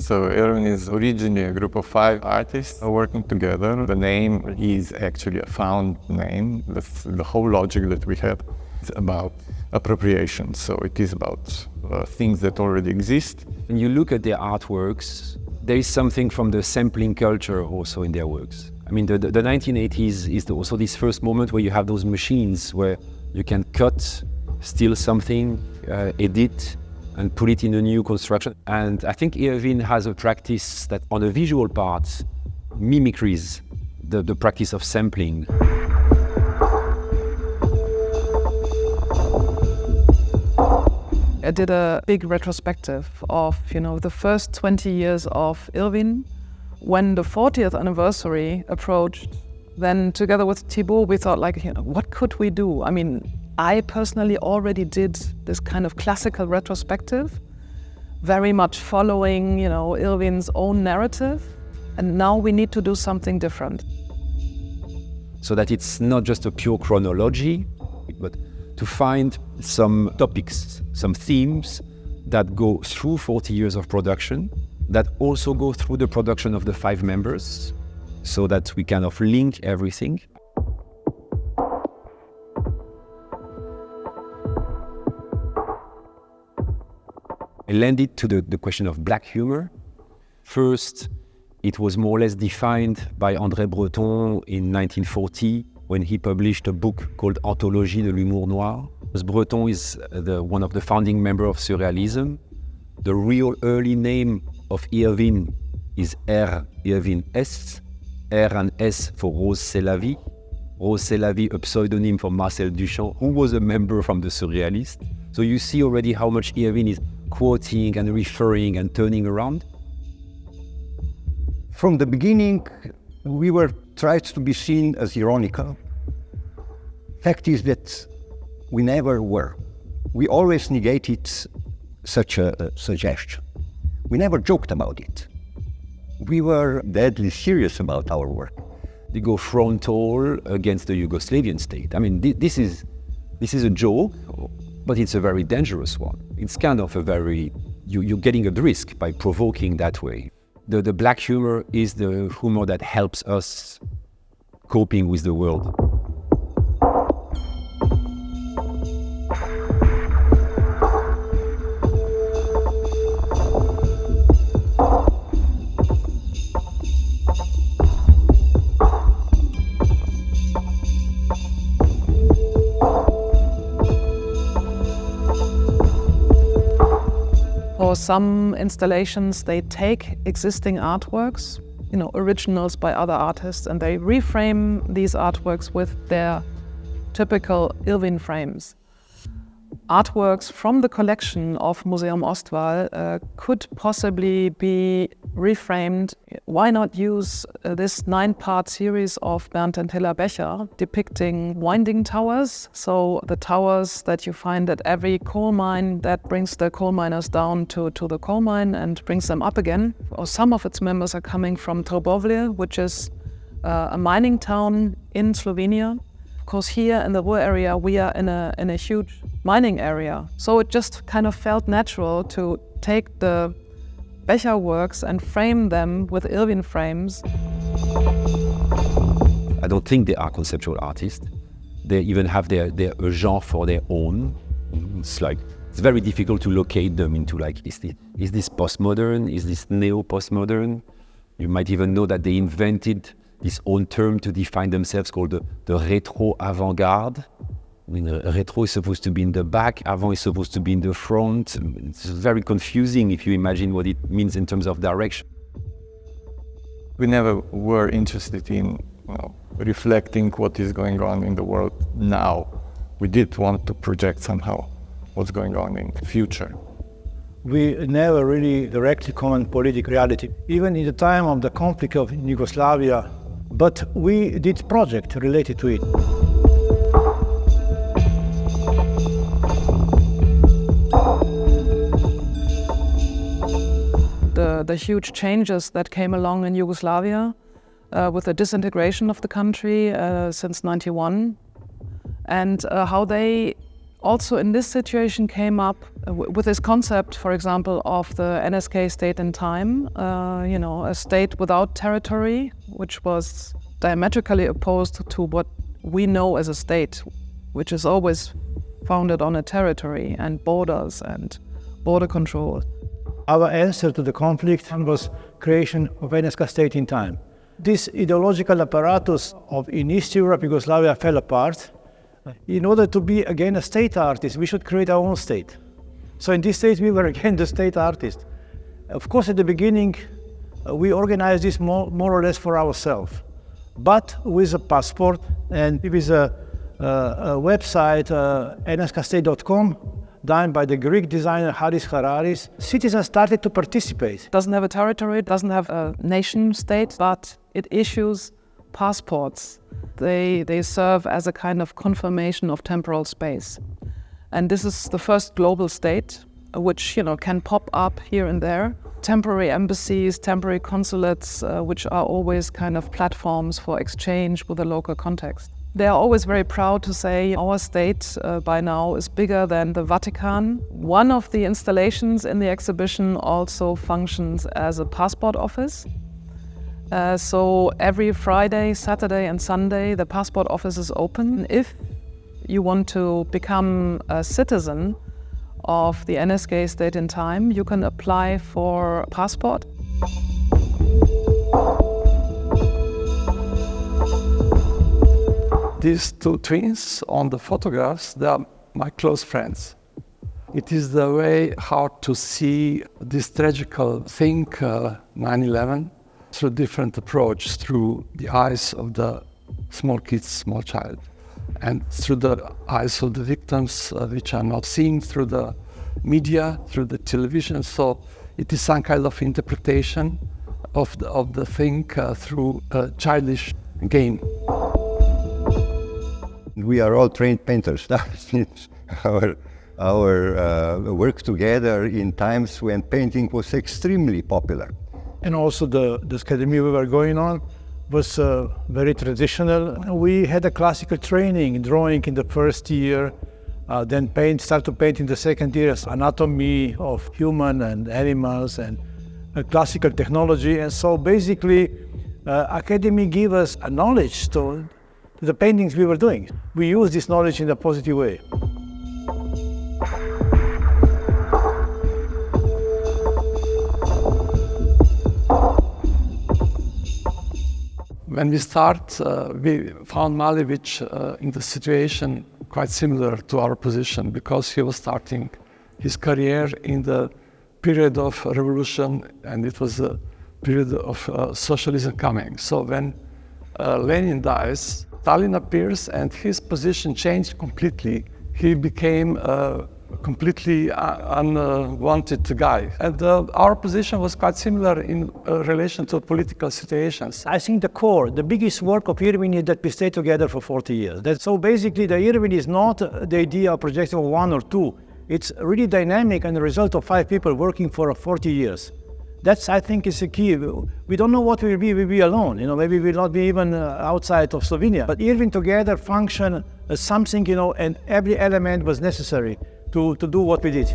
So Irwin is originally a group of 5 artists working together. The name is actually a found name. The whole logic that we have is about appropriation. So it is about things that already exist. When you look at their artworks, there is something from the sampling culture also in their works. I mean, the 1980s is also this first moment where you have those machines where you can cut, steal something, edit, and put it in a new construction. And I think Irwin has a practice that on the visual part mimicries the practice of sampling. I did a big retrospective of, the first 20 years of Irwin. When the 40th anniversary approached, then together with Thibaut, we thought what could we do? I mean, I personally already did this kind of classical retrospective, very much following, Irwin's own narrative. And now we need to do something different. So that it's not just a pure chronology, but to find some topics, some themes that go through 40 years of production, that also go through the production of the 5 members, so that we kind of link everything. I landed to the question of black humor. First, it was more or less defined by André Breton in 1940 when he published a book called Anthologie de l'humour noir. Breton is one of the founding members of Surrealism. The real early name of Irwin is R. Irwin S. R and S for Rrose Sélavy. Rrose Sélavy, a pseudonym for Marcel Duchamp, who was a member from the Surrealists. So you see already how much Irwin is quoting and referring and turning around. From the beginning, we were tried to be seen as ironical. Fact is that we never were. We always negated such a suggestion. We never joked about it. We were deadly serious about our work. They go frontal against the Yugoslavian state. I mean, this is a joke, but it's a very dangerous one. It's kind of you're getting at risk by provoking that way. The black humor is the humor that helps us coping with the world. For some installations, they take existing artworks, originals by other artists, and they reframe these artworks with their typical Irwin frames. Artworks from the collection of Museum Ostwall could possibly be reframed. Why not use this 9-part series of Bernd and Hilla Becher depicting winding towers? So the towers that you find at every coal mine that brings the coal miners down to the coal mine and brings them up again. Or some of its members are coming from Trbovlje, which is a mining town in Slovenia. Of course, here in the Ruhr area, we are in a huge mining area. So it just kind of felt natural to take the Becher works and frame them with Irwin frames. I don't think they are conceptual artists. They even have their genre for their own. It's very difficult to locate them into is this postmodern? Is this neo-postmodern? You might even know that they invented this own term to define themselves called the Retroavantgarde. I mean, retro is supposed to be in the back, avant is supposed to be in the front. It's very confusing if you imagine what it means in terms of direction. We never were interested in reflecting what is going on in the world now. We did want to project somehow what's going on in the future. We never really directly comment political reality, even in the time of the conflict of Yugoslavia, but we did project related to it. The huge changes that came along in Yugoslavia with the disintegration of the country since '91, and how they also in this situation came up with this concept, for example, of the NSK state in time, a state without territory, which was diametrically opposed to what we know as a state, which is always founded on a territory and borders and border control. Our answer to the conflict was creation of NSK state in time. This ideological apparatus in East Europe, Yugoslavia fell apart. In order to be again a state artist, we should create our own state. So in this state, we were again the state artist. Of course, at the beginning, we organized this more or less for ourselves, but with a passport and with a website, nskastate.com, done by the Greek designer Haris Hararis. Citizens started to participate. It doesn't have a territory, it doesn't have a nation state, but it issues passports. They serve as a kind of confirmation of temporal space. And this is the first global state, which can pop up here and there. Temporary embassies, temporary consulates, which are always kind of platforms for exchange with the local context. They are always very proud to say our state by now is bigger than the Vatican. One of the installations in the exhibition also functions as a passport office. So every Friday, Saturday and Sunday, the passport office is open. If you want to become a citizen of the NSK state in time, you can apply for a passport. These two twins on the photographs, they are my close friends. It is the way how to see this tragical thing, 9/11, through different approach, through the eyes of the small kids, small child, and through the eyes of the victims, which are not seen through the media, through the television. So it is some kind of interpretation of the thing through a childish game. We are all trained painters. Our work together in times when painting was extremely popular. And also the academy we were going on was very traditional. We had a classical training, drawing in the first year, then start to paint in the second year, anatomy of human and animals and classical technology. And so basically, academy gave us a knowledge to the paintings we were doing. We use this knowledge in a positive way. When we start, we found Malevich in the situation quite similar to our position, because he was starting his career in the period of revolution, and it was a period of socialism coming. So when Lenin dies, Stalin appears and his position changed completely. He became a completely unwanted guy. And our position was quite similar in relation to political situations. I think the biggest work of Irwin is that we stayed together for 40 years. So basically the Irwin is not the idea of projection of one or two. It's really dynamic and the result of 5 people working for 40 years. That's, I think, is the key. We don't know what we'll be alone. Maybe we'll not be even outside of Slovenia. But Irwin together function as something, and every element was necessary to do what we did.